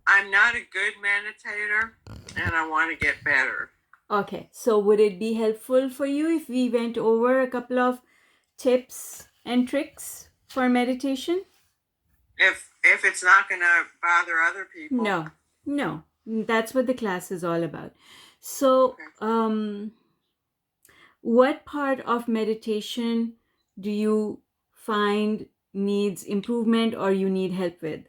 I'm not a good meditator and I want to get better. Okay, so would it be helpful for you if we went over a couple of tips and tricks for meditation? If it's not going to bother other people. No, no, that's what the class is all about. So, Okay. what part of meditation do you find needs improvement or you need help with?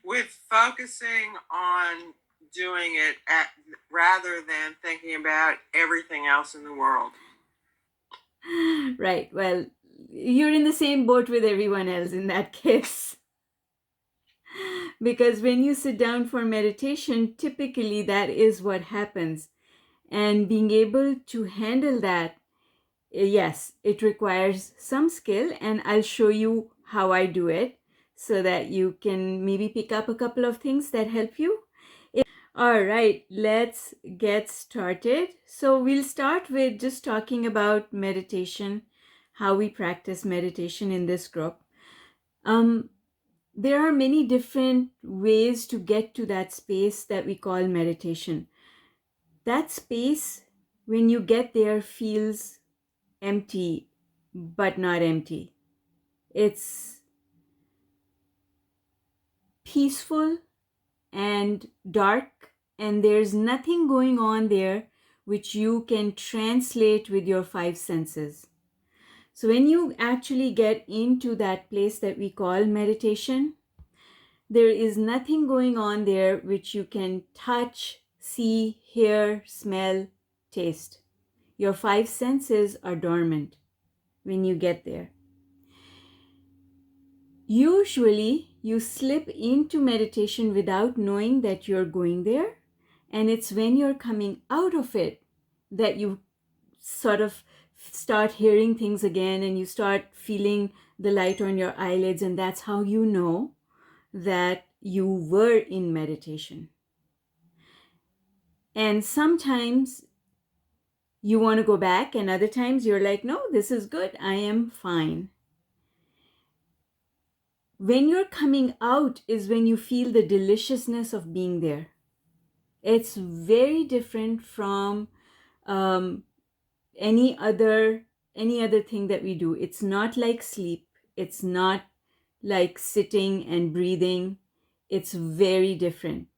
With focusing on doing it rather than thinking about everything else in the world. Right, well, you're in the same boat with everyone else in that case. Because when you sit down for meditation, typically that is what happens. And being able to handle that, yes, it requires some skill, and I'll show you how I do it so that you can maybe pick up a couple of things that help you. All right, let's get started. So, we'll start with just talking about meditation, how we practice meditation in this group. Um, there are many different ways to get to that space that we call meditation. That space, when you get there, feels empty, but not empty. It's peaceful and dark, and there's nothing going on there which you can translate with your five senses. So, when you actually get into that place that we call meditation, there is nothing going on there which you can touch, see, hear, smell, taste. Your five senses are dormant when you get there. Usually, you slip into meditation without knowing that you're going there, and it's when you're coming out of it that you sort of start hearing things again and you start feeling the light on your eyelids, and that's how you know that you were in meditation. And sometimes you want to go back, and other times you're like, no, this is good, I am fine. When you're coming out is when you feel the deliciousness of being there. It's very different from um, any other thing that we do. It's not like sleep. It's not like sitting and breathing. It's very different.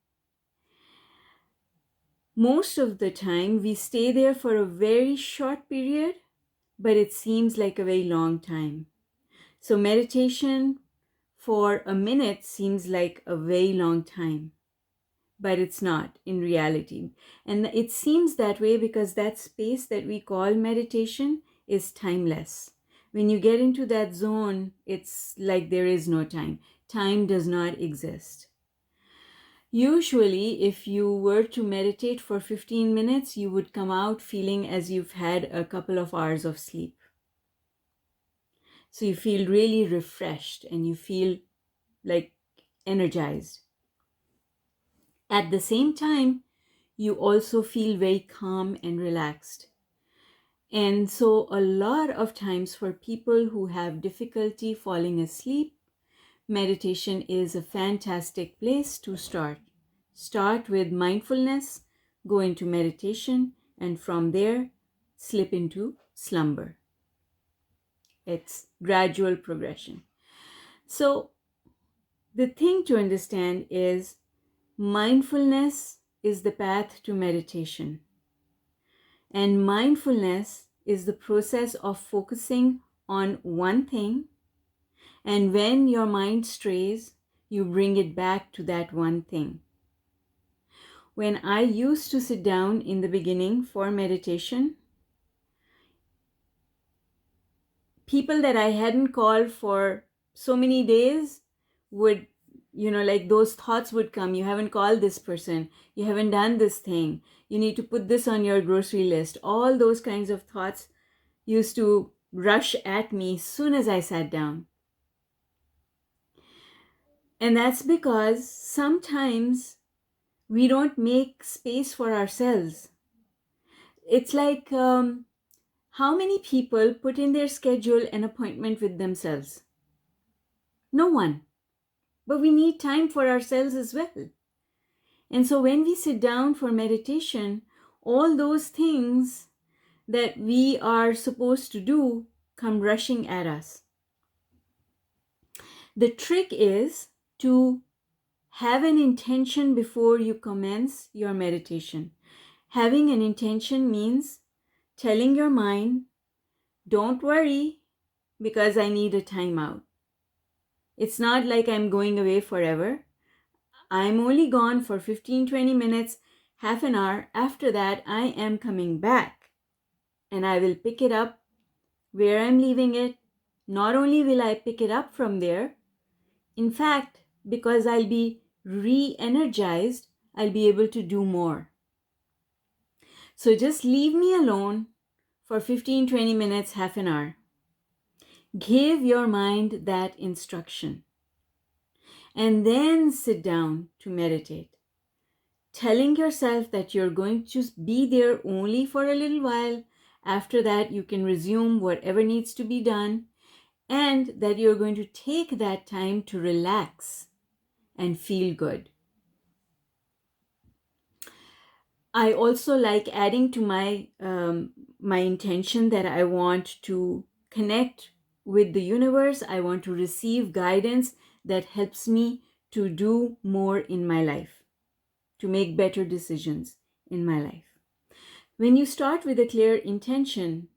Most of the time, we stay there for a very short period, but it seems like a very long time. So, meditation for a minute seems like a very long time, but it's not in reality. And it seems that way because that space that we call meditation is timeless. When you get into that zone, it's like there is no time. Time does not exist. Usually, if you were to meditate for 15 minutes, you would come out feeling as you've had a couple of hours of sleep. So you feel really refreshed and you feel like energized. At the same time, you also feel very calm and relaxed. And so, a lot of times, for people who have difficulty falling asleep, meditation is a fantastic place to start. Start with mindfulness, go into meditation, and from there, slip into slumber. It's gradual progression. So, the thing to understand is mindfulness is the path to meditation. And mindfulness is the process of focusing on one thing. And when your mind strays, you bring it back to that one thing. When I used to sit down in the beginning for meditation, people that I hadn't called for so many days would, like those thoughts would come. You haven't called this person. You haven't done this thing. You need to put this on your grocery list. All those kinds of thoughts used to rush at me as soon as I sat down. And that's because sometimes we don't make space for ourselves. It's like how many people put in their schedule an appointment with themselves? No one. but we need time for ourselves as well. And so when we sit down for meditation, all those things that we are supposed to do come rushing at us. The trick is to have an intention before you commence your meditation. Having an intention means telling your mind, don't worry because I need a timeout. It's not like I'm going away forever. I'm only gone for 15-20 minutes, half an hour. After that, I am coming back and I will pick it up where I'm leaving it. Not only will I pick it up from there, in fact, because I'll be re-energized, I'll be able to do more. So just leave me alone for 15-20 minutes, half an hour. Give your mind that instruction. And then sit down to meditate. Telling yourself that you're going to be there only for a little while. After that, you can resume whatever needs to be done, and that you're going to take that time to relax and feel good. I also like adding to my intention that I want to connect with the universe. I want to receive guidance that helps me to do more in my life, to make better decisions in my life. When you start with a clear intention,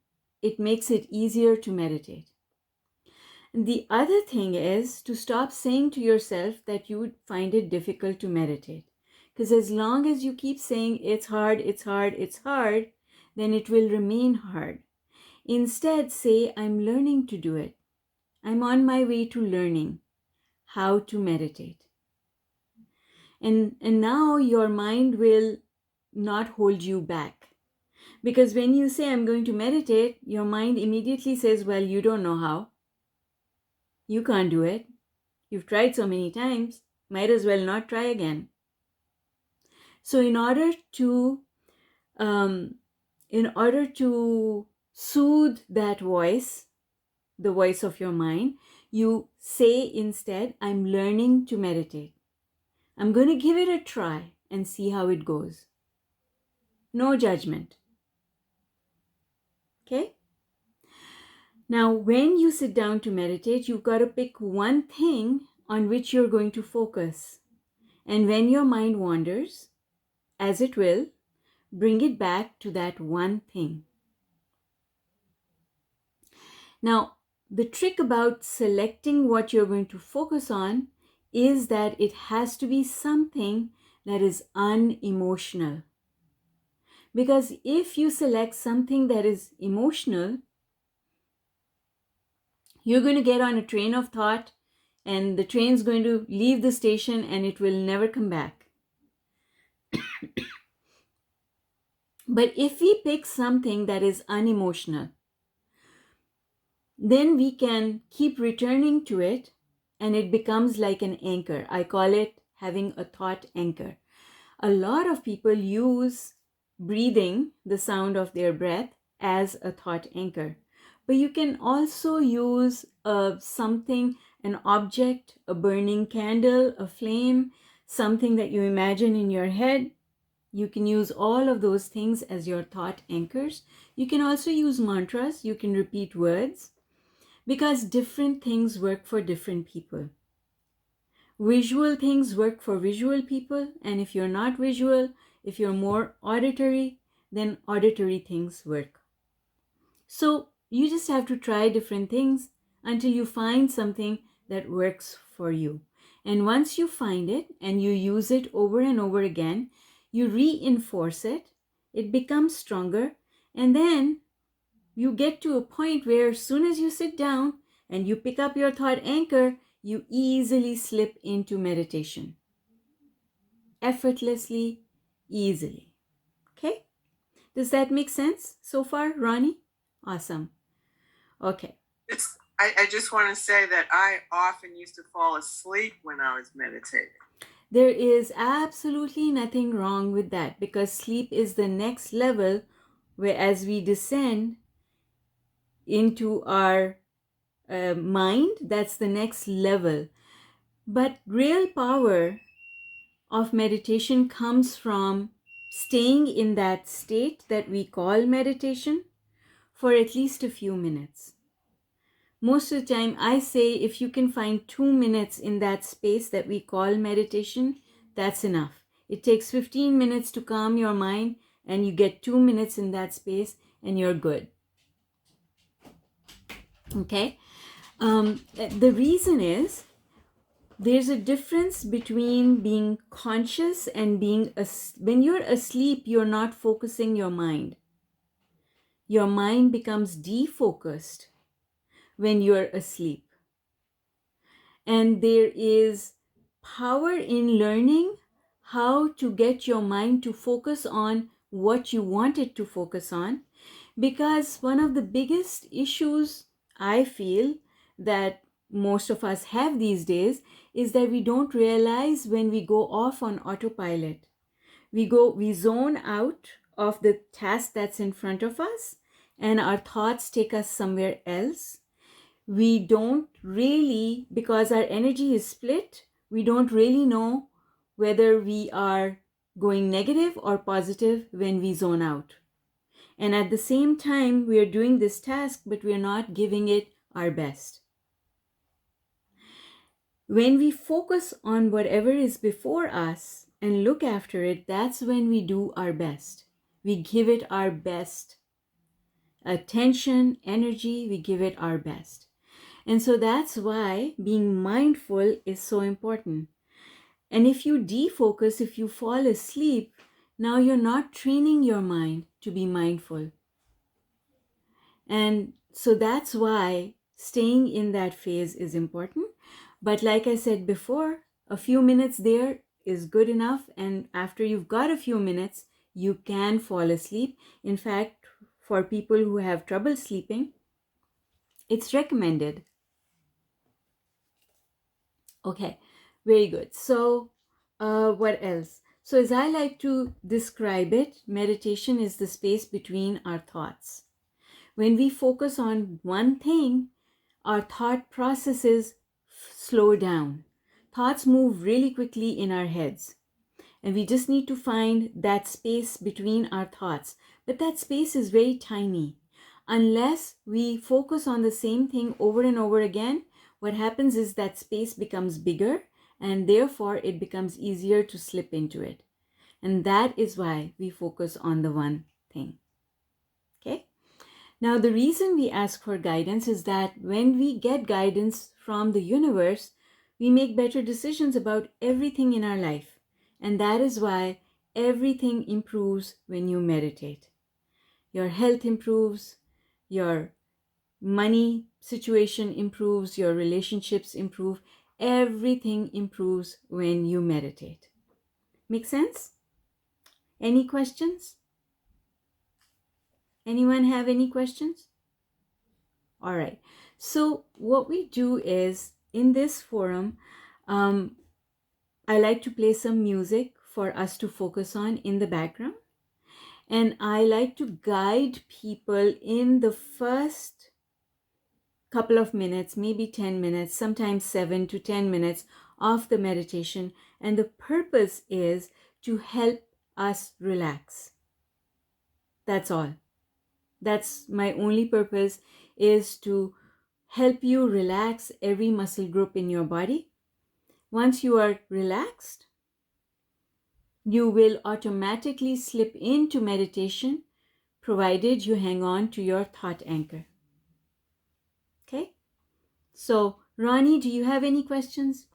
it makes it easier to meditate. And the other thing is to stop saying to yourself that you would find it difficult to meditate. Because as long as you keep saying it's hard, it's hard, it's hard, then it will remain hard. Instead, say, I'm learning to do it. I'm on my way to learning how to meditate. And now your mind will not hold you back. Because when you say, I'm going to meditate, your mind immediately says, well, you don't know how. You can't do it. You've tried so many times. Might as well not try again. So in order to soothe that voice, the voice of your mind, you say instead, I'm learning to meditate. I'm going to give it a try and see how it goes. No judgment. Okay? Now, when you sit down to meditate, you've got to pick one thing on which you're going to focus. And when your mind wanders, as it will, bring it back to that one thing. Now, the trick about selecting what you're going to focus on is that it has to be something that is unemotional. Because if you select something that is emotional, you're going to get on a train of thought and the train's going to leave the station and it will never come back. But if we pick something that is unemotional, then we can keep returning to it and it becomes like an anchor. I call it having a thought anchor. A lot of people use breathing, the sound of their breath, as a thought anchor. But you can also use something, an object, a burning candle, a flame, something that you imagine in your head. You can use all of those things as your thought anchors. You can also use mantras. You can repeat words because different things work for different people. Visual things work for visual people, and if you're not visual, if you're more auditory, then auditory things work. So you just have to try different things until you find something that works for you. And once you find it and you use it over and over again, you reinforce it, it becomes stronger, and then you get to a point where as soon as you sit down and you pick up your thought anchor, you easily slip into meditation. Effortlessly, easily. Okay? Does that make sense so far, Ronnie? Awesome. Okay. I just want to say that I often used to fall asleep when I was meditating. There is absolutely nothing wrong with that because sleep is the next level where as we descend into our mind, that's the next level. But real power of meditation comes from staying in that state that we call meditation for at least a few minutes. Most of the time, I say if you can find 2 minutes in that space that we call meditation, that's enough. It takes 15 minutes to calm your mind, and you get 2 minutes in that space, and you're good. Okay? The reason is there's a difference between being conscious and being when you're asleep, you're not focusing your mind. Your mind becomes defocused when you're asleep. And there is power in learning how to get your mind to focus on what you want it to focus on, because one of the biggest issues I feel that most of us have these days is that we don't realize when we go off on autopilot. We zone out of the task that's in front of us, and our thoughts take us somewhere else. We don't really, because our energy is split, we don't really know whether we are going negative or positive when we zone out. And at the same time, we are doing this task, but we are not giving it our best. When we focus on whatever is before us and look after it, that's when we do our best. We give it our best. Attention, energy, we give it our best. And so that's why being mindful is so important. And if you defocus, if you fall asleep, now you're not training your mind to be mindful. And so that's why staying in that phase is important. But like I said before, a few minutes there is good enough. And after you've got a few minutes, you can fall asleep. In fact, for people who have trouble sleeping, it's recommended. Okay, very good. So what else? So as I like to describe it, meditation is the space between our thoughts. When we focus on one thing, our thought processes slow down. Thoughts move really quickly in our heads. And we just need to find that space between our thoughts. But that space is very tiny. Unless we focus on the same thing over and over again, what happens is that space becomes bigger, and therefore it becomes easier to slip into it. And that is why we focus on the one thing. Okay? Now, the reason we ask for guidance is that when we get guidance from the universe, we make better decisions about everything in our life. And that is why everything improves when you meditate. Your health improves, your money situation improves, your relationships improve. Everything improves when you meditate. Make sense? Any questions? Anyone have any questions? All right. So what we do is, in this forum, I like to play some music for us to focus on in the background. And I like to guide people in the first couple of minutes, maybe 10 minutes, sometimes 7 to 10 minutes of the meditation. And the purpose is to help us relax. That's all. That's my only purpose, is to help you relax every muscle group in your body. Once you are relaxed, you will automatically slip into meditation, provided you hang on to your thought anchor. Okay? So, Ronnie, do you have any questions?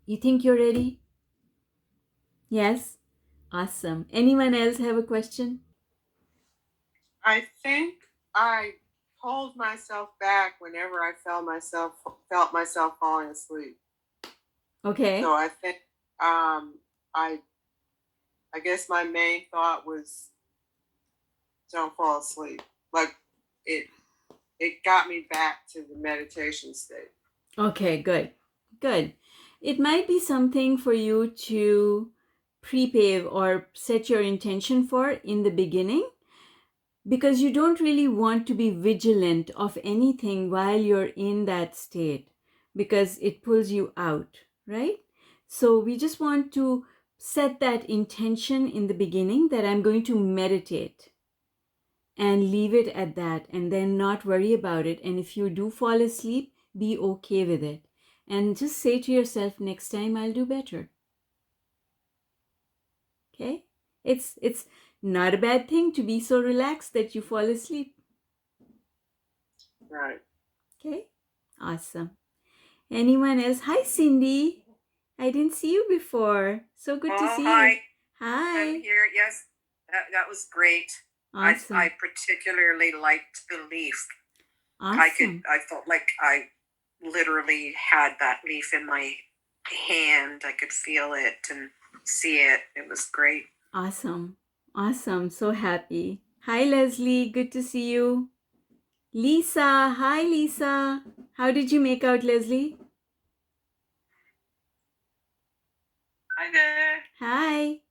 You think you're ready? Yes? Awesome. Anyone else have a question? I think I pulled myself back whenever I felt myself falling asleep. Okay. So I think I guess my main thought was don't fall asleep. Like it got me back to the meditation state. Okay, good. Good. It might be something for you to prepave or set your intention for in the beginning. because you don't really want to be vigilant of anything while you're in that state, because it pulls you out, right? So we just want to set that intention in the beginning that I'm going to meditate, and leave it at that, and then not worry about it. And if you do fall asleep, be okay with it, and just say to yourself, next time I'll do better. Okay? It's not a bad thing to be so relaxed that you fall asleep. Right. Okay? Awesome. Anyone else? Hi, Cindy. I didn't see you before. So good to see Hi. you. Hi. I'm here. Yes, that was great. Awesome. I particularly liked the leaf. Awesome. I felt like I literally had that leaf in my hand. I could feel it and see it. It was great. Awesome. Awesome. So happy. Hi, Leslie. Good to see you. Lisa. Hi, Lisa. How did you make out, Leslie? Hi there. Hi.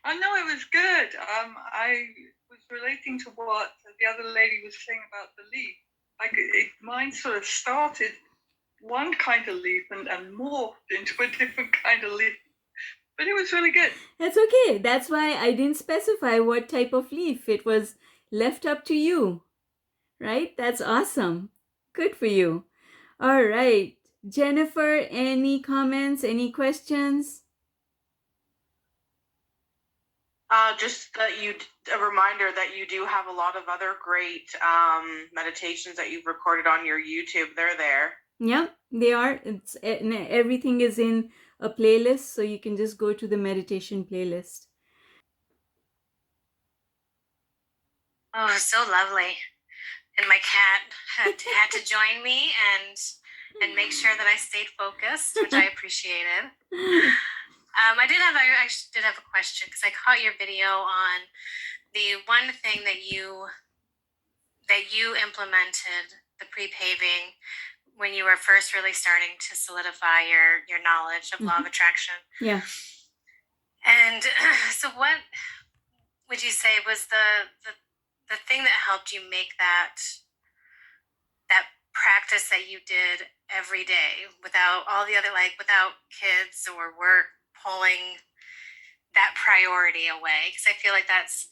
Oh no, it was good. I was relating to what the other lady was saying about the leaf. Mine sort of started one kind of leaf and morphed into a different kind of leaf. But it was really good. That's okay. That's why I didn't specify what type of leaf. It was left up to you. Right? That's awesome. Good for you. All right. Jennifer, any comments, any questions? Just that a reminder that you do have a lot of other great meditations that you've recorded on your YouTube. They're there. Yeah, they are. Everything is in a playlist, so you can just go to the meditation playlist. Oh, so lovely. And my cat had to join me and make sure that I stayed focused, which I appreciated. I actually did have a question, because I caught your video on the one thing that you implemented, the pre-paving, when you were first really starting to solidify your knowledge of law of attraction. Yeah. And so what would you say was the thing that helped you make that practice that you did every day, without all the other, like without kids or work pulling that priority away? Because I feel like that's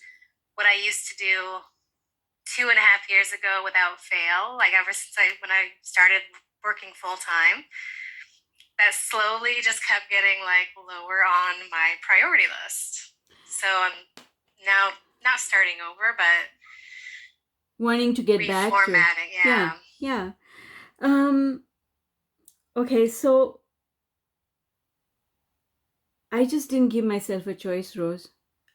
what I used to do 2.5 years ago without fail. Like ever since when I started working full time, that slowly just kept getting like lower on my priority list. So I'm now not starting over, but wanting to get back to reformatting. Yeah. Okay, so I just didn't give myself a choice, Rose.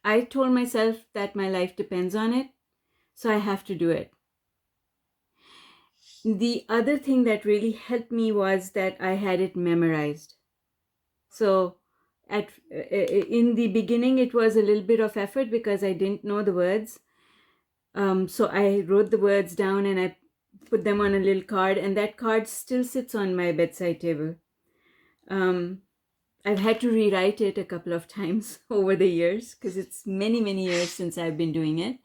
I told myself that my life depends on it, so I have to do it. The other thing that really helped me was that I had it memorized. So in the beginning, it was a little bit of effort because I didn't know the words. So I wrote the words down and I put them on a little card, and that card still sits on my bedside table. I've had to rewrite it a couple of times over the years because it's many, many years since I've been doing it.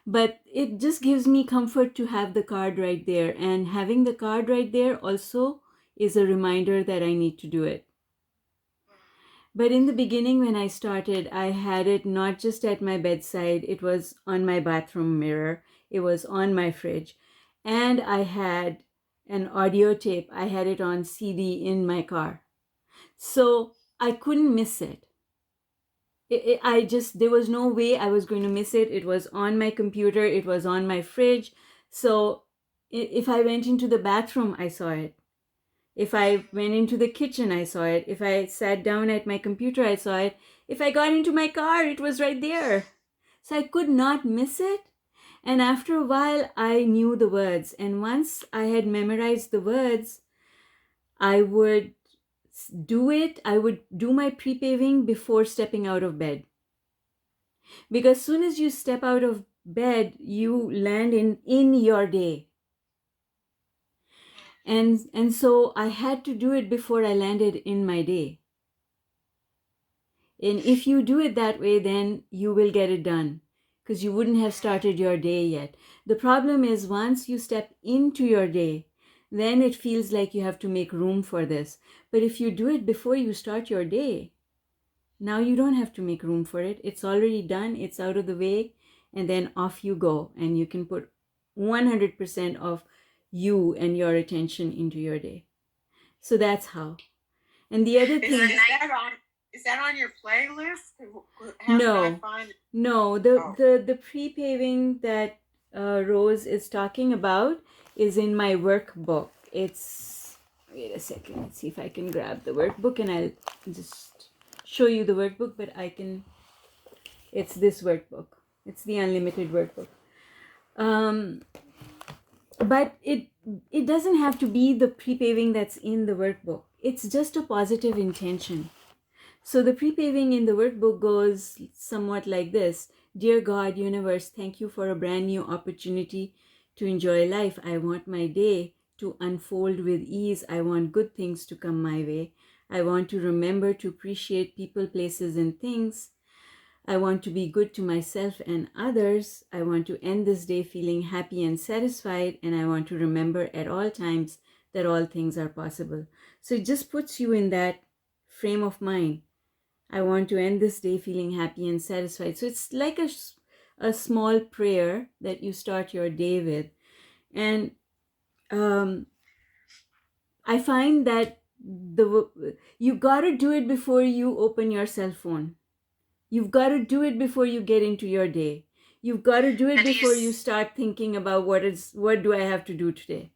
But it just gives me comfort to have the card right there. And having the card right there also is a reminder that I need to do it. But in the beginning, when I started, I had it not just at my bedside, it was on my bathroom mirror, it was on my fridge, and I had an audio tape. I had it on CD in my car. So I couldn't miss it. There was no way I was going to miss it. It was on my computer, it was on my fridge. So if I went into the bathroom, I saw it. If I went into the kitchen, I saw it. If I sat down at my computer, I saw it. If I got into my car, it was right there. So I could not miss it. And after a while, I knew the words. And once I had memorized the words, I would do it. I would do my pre-paving before stepping out of bed. Because as soon as you step out of bed, you land in your day. And so I had to do it before I landed in my day. And if you do it that way, then you will get it done. because you wouldn't have started your day yet. The problem is once you step into your day, then it feels like you have to make room for this. But if you do it before you start your day, now you don't have to make room for it. It's already done, it's out of the way, and then off you go. And you can put 100% of you and your attention into your day. So that's how. And the other thing... Is that on your playlist? How No. can I find it? No, the pre-paving that Rose is talking about is in my workbook. It's, wait a second, let's see if I can grab the workbook and I'll just show you the workbook, but it's this workbook. It's the unlimited workbook. But it doesn't have to be the pre-paving that's in the workbook. It's just a positive intention. So the pre-paving in the workbook goes somewhat like this. Dear God, universe, thank you for a brand new opportunity to enjoy life. I want my day to unfold with ease. I want good things to come my way. I want to remember to appreciate people, places, and things. I want to be good to myself and others. I want to end this day feeling happy and satisfied. And I want to remember at all times that all things are possible. So it just puts you in that frame of mind. I want to end this day feeling happy and satisfied. So it's like a small prayer that you start your day with. And I find that you got to do it before you open your cell phone. You've got to do it before you get into your day. You've got to do it before you start thinking about what do I have to do today.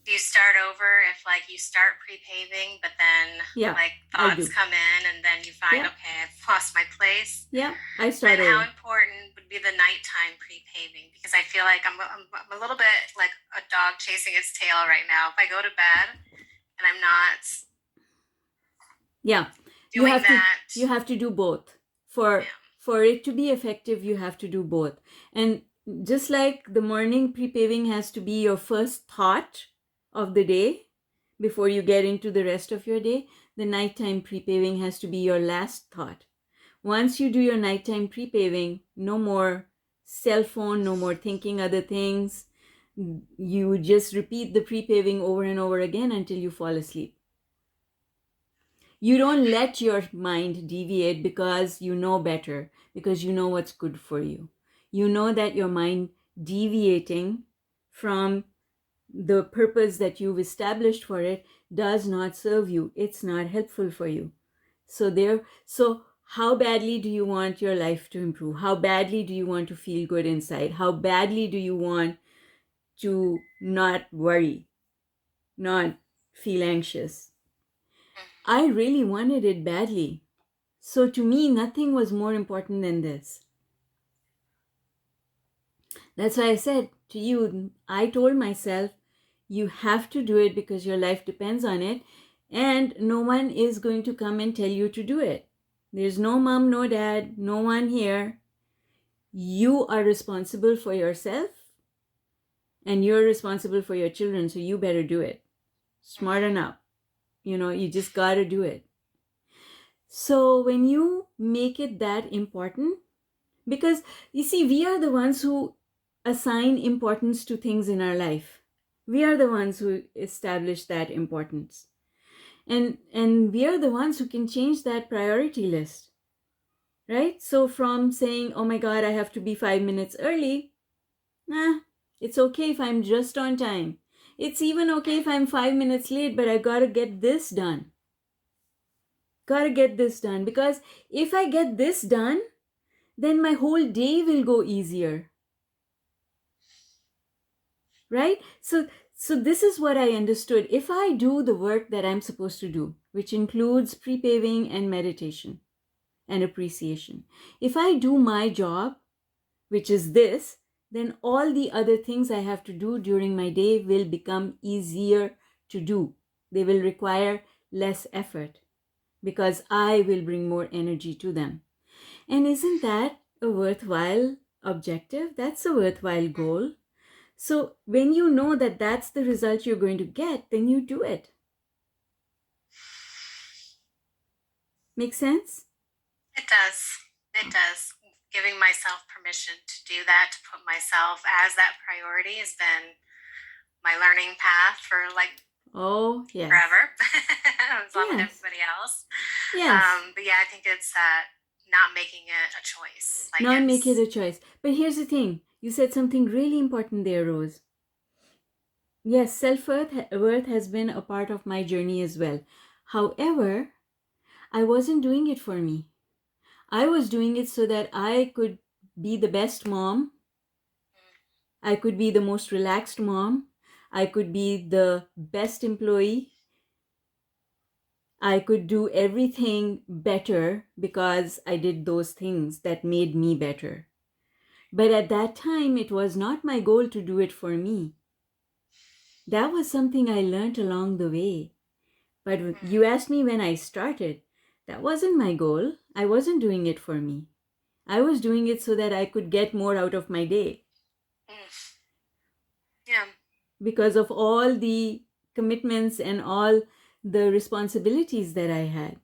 Do you start over if like you start pre-paving, but then like thoughts come in and then you find, okay, I've lost my place? Yeah, I start over. And how important would be the nighttime pre-paving? Because I feel like I'm a little bit like a dog chasing its tail right now. If I go to bed and I'm not doing you have to do both. For it to be effective, you have to do both. And just like the morning pre-paving has to be your first thought of the day before you get into the rest of your day, the nighttime pre-paving has to be your last thought. Once you do your nighttime pre-paving, no more cell phone, no more thinking other things. You just repeat the pre-paving over and over again until you fall asleep. You don't let your mind deviate because you know better, because you know what's good for you. You know that your mind deviating from the purpose that you've established for it does not serve you. It's not helpful for you. So how badly do you want your life to improve? How badly do you want to feel good inside? How badly do you want to not worry, not feel anxious? I really wanted it badly. So to me, nothing was more important than this. That's why I said to you, I told myself, you have to do it because your life depends on it. And no one is going to come and tell you to do it. There's no mom, no dad, no one here. You are responsible for yourself and you're responsible for your children. So you better do it. Smarten up. You just got to do it. So when you make it that important, because you see, we are the ones who assign importance to things in our life. We are the ones who establish that importance. And we are the ones who can change that priority list. Right? So from saying, oh my God, I have to be 5 minutes early. It's okay if I'm just on time. It's even okay if I'm 5 minutes late, but I got to get this done. Because if I get this done, then my whole day will go easier. Right? So this is what I understood. If I do the work that I'm supposed to do, which includes pre-paving and meditation and appreciation, if I do my job, which is this, then all the other things I have to do during my day will become easier to do. They will require less effort because I will bring more energy to them. And isn't that a worthwhile objective? That's a worthwhile goal. So when you know that that's the result you're going to get, then you do it. Make sense? It does. giving myself permission to do that, to put myself as that priority, has been my learning path for like Oh, yes. forever, as long as Yes. everybody else. Yes. But yeah, I think it's not making it a choice. Like Not make it it's, a choice. But here's the thing. You said something really important there, Rose. Yes, self-worth has been a part of my journey as well. However, I wasn't doing it for me. I was doing it so that I could be the best mom. I could be the most relaxed mom. I could be the best employee. I could do everything better because I did those things that made me better. But at that time, it was not my goal to do it for me. That was something I learned along the way. But you asked me when I started. That wasn't my goal. I wasn't doing it for me. I was doing it so that I could get more out of my day. yeah. Because of all the commitments and all the responsibilities that I had.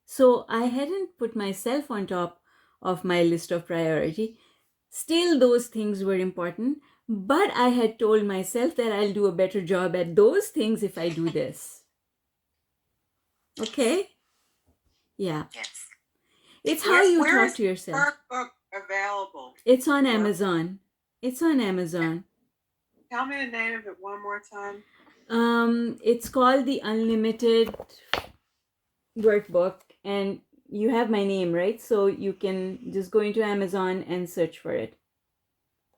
So I hadn't put myself on top of my list of priority. Still, those things were important, but I had told myself that I'll do a better job at those things if I do this. Okay? Yeah. Yes. It's how you Where talk is to yourself. workbook available? It's on Yeah. Amazon. It's on Amazon. Tell me the name of it one more time. It's called the Unlimited Workbook, and you have my name, right? So you can just go into Amazon and search for it.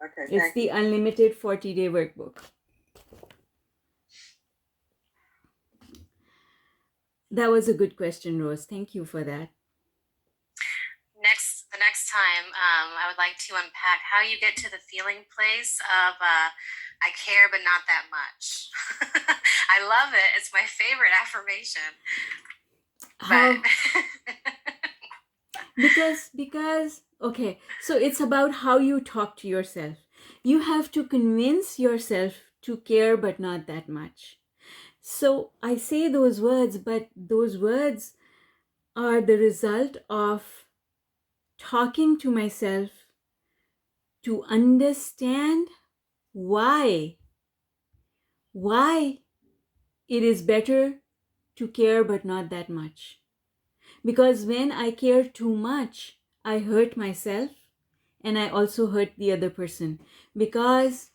Okay, It's thank the you. Unlimited 40-Day Workbook. That was a good question, Rose. Thank you for that. The next time, I would like to unpack how you get to the feeling place of I care, but not that much. I love it. It's my favorite affirmation. How? But because okay, so it's about how you talk to yourself. You have to convince yourself to care, but not that much. So I say those words, but those words are the result of talking to myself to understand why it is better to care but not that much. Because when I care too much, I hurt myself and I also hurt the other person because,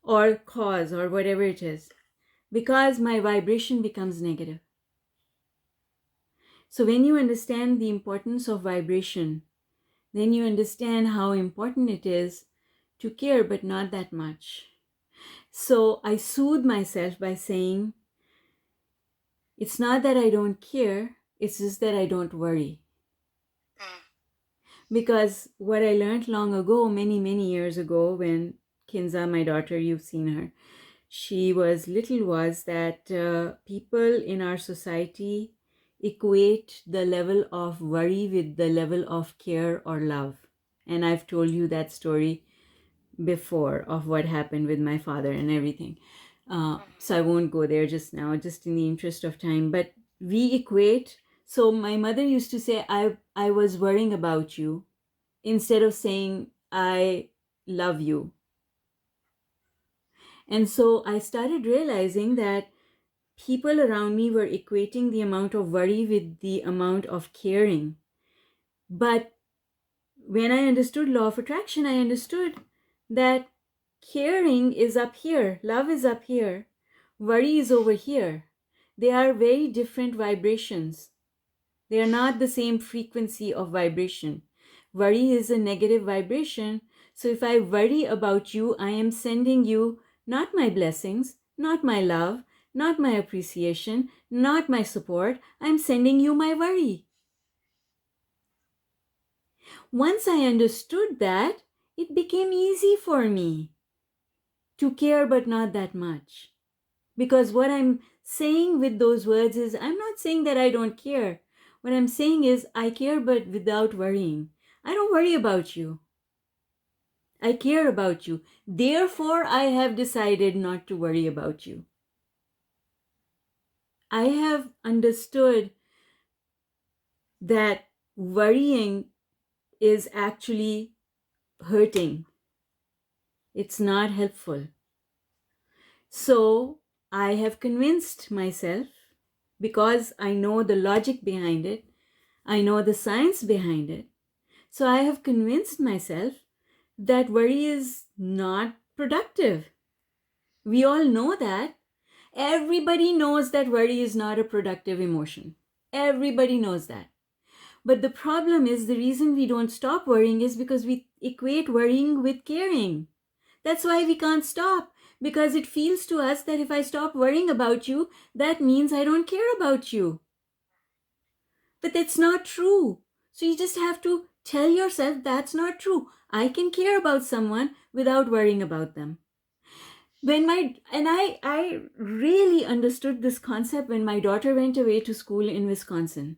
or cause, or whatever it is, because my vibration becomes negative. So when you understand the importance of vibration, then you understand how important it is to care but not that much. So I soothe myself by saying, it's not that I don't care, it's just that I don't worry. Because what I learned long ago, many years ago, when Kinza, my daughter, you've seen her, she was little, was that people in our society equate the level of worry with the level of care or love. And I've told you that story before of what happened with my father and everything. So I won't go there just now, just in the interest of time. But we equate. So my mother used to say, I was worrying about you, instead of saying, I love you. And so I started realizing that people around me were equating the amount of worry with the amount of caring. But when I understood law of attraction, I understood that caring is up here, love is up here, worry is over here. They are very different vibrations. They are not the same frequency of vibration. Worry is a negative vibration. So if I worry about you, I am sending you not my blessings, not my love, not my appreciation, not my support. I'm sending you my worry. Once I understood that, it became easy for me to care, but not that much. Because what I'm saying with those words is, I'm not saying that I don't care. What I'm saying is, I care, but without worrying. I don't worry about you. I care about you. Therefore, I have decided not to worry about you. I have understood that worrying is actually hurting. It's not helpful. So I have convinced myself, because I know the logic behind it, I know the science behind it. So I have convinced myself that worry is not productive. We all know that. Everybody knows that worry is not a productive emotion. Everybody knows that. But the problem is, the reason we don't stop worrying is because we equate worrying with caring. That's why we can't stop, because it feels to us that if I stop worrying about you, that means I don't care about you. But that's not true. So you just have to tell yourself that's not true. I can care about someone without worrying about them. I really understood this concept when my daughter went away to school in Wisconsin.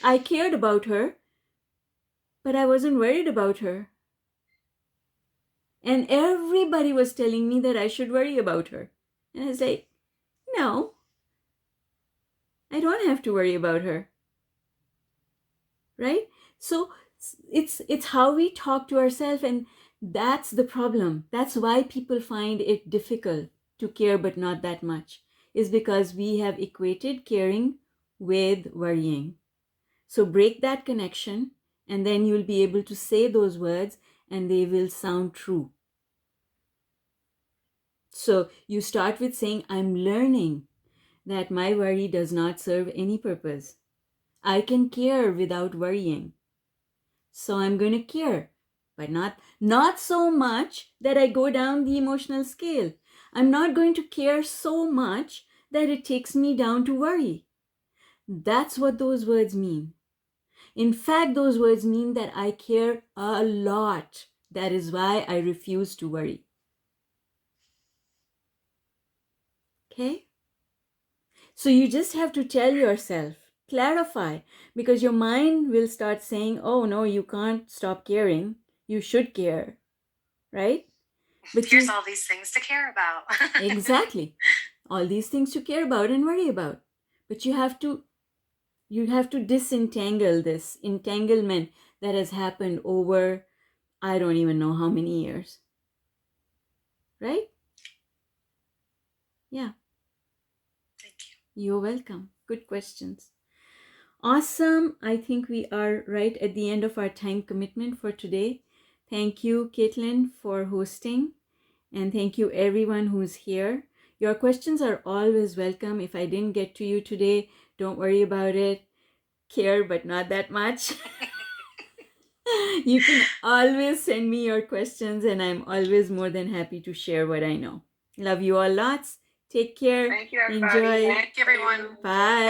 I cared about her, but I wasn't worried about her. And everybody was telling me that I should worry about her. And I was like, no, I don't have to worry about her. Right? So it's how we talk to ourselves, and that's the problem. That's why people find it difficult to care but not that much, is because we have equated caring with worrying. So break that connection, and then you'll be able to say those words and they will sound true. So you start with saying, I'm learning that my worry does not serve any purpose. I can care without worrying. So I'm going to care, but not so much that I go down the emotional scale. I'm not going to care so much that it takes me down to worry. That's what those words mean. In fact, those words mean that I care a lot. That is why I refuse to worry. Okay? So you just have to tell yourself, clarify, because your mind will start saying, oh no, you can't stop caring. You should care, right? But here's all these things to care about. Exactly. All these things to care about and worry about. But you have to disentangle this entanglement that has happened over, I don't even know how many years. Right? Yeah. Thank you. You're welcome. Good questions. Awesome. I think we are right at the end of our time commitment for today. Thank you, Caitlin, for hosting. And thank you, everyone who's here. Your questions are always welcome. If I didn't get to you today, don't worry about it. Care, but not that much. You can always send me your questions, and I'm always more than happy to share what I know. Love you all lots. Take care. Thank you, everybody. Enjoy. Thank you, everyone. Bye.